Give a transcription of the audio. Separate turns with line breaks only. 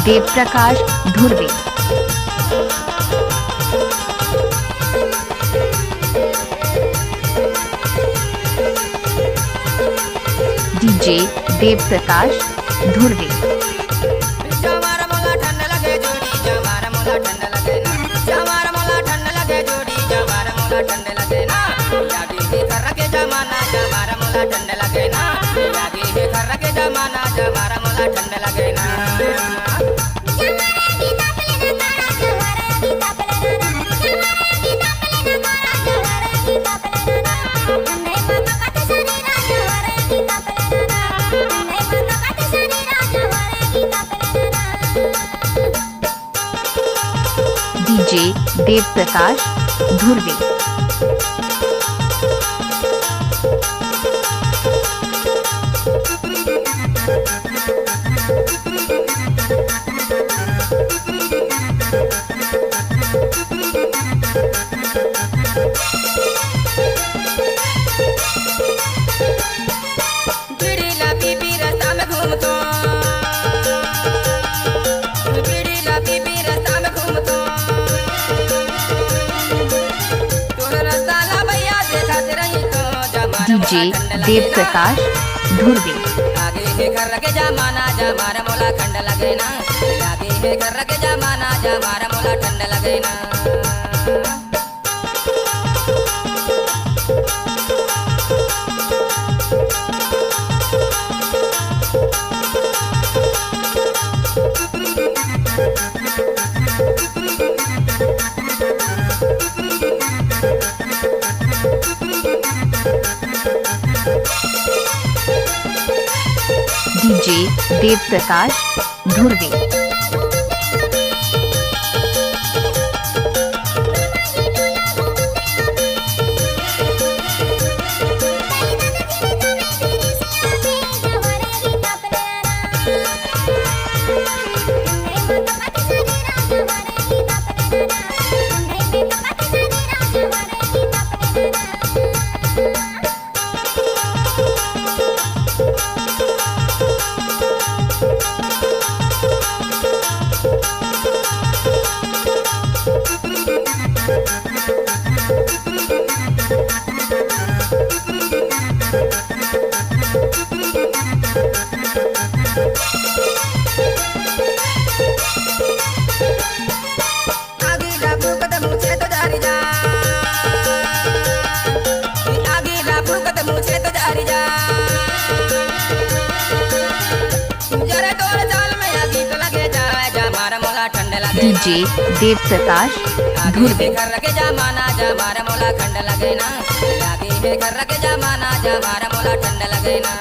Dev Prakash Dhurve. DJ Dev Prakash Dhurve.
जवार मोला ठंड लगे जोड़ी जवार मोला ठंड लगे ना जवार मोला ठंड लगे जोड़ी जवार मोला ठंड लगे ना यागी है घर के जमाना जवार मोला ठंड लगे ना यागी है घर के जमाना जवार मोला ठंड लगे ना
डीजे देव प्रकाश धुर्वे।
बीड़ी ला पीपी रास्ता में घूमतो बीड़ी ला पीपी रास्ता में घूमतो तोर रास्ता ला भैया देखत रही तो जमार
डीजे देव प्रकाश धुर्वे।
आगे है घर के जमाना जमार मोला ठंड लगे ना आगे है घर के जमाना जमार मोला ठंड लगे ना
डीजे देव प्रकाश धुर्वे।
आगे लापू कदम मुझे तो जारी जा आगे लापू कदम मुझे तो जारी जा जरे तोर चाल में आगे तो लगे जा जमार मोला ठंड लगे
डीजे देव प्रकाश
आगे
धुर्वे।
है घर के जमाना जमार मोला ठंड लगे ना आगे है घर के जमाना जमार मोला ठंड लगे ना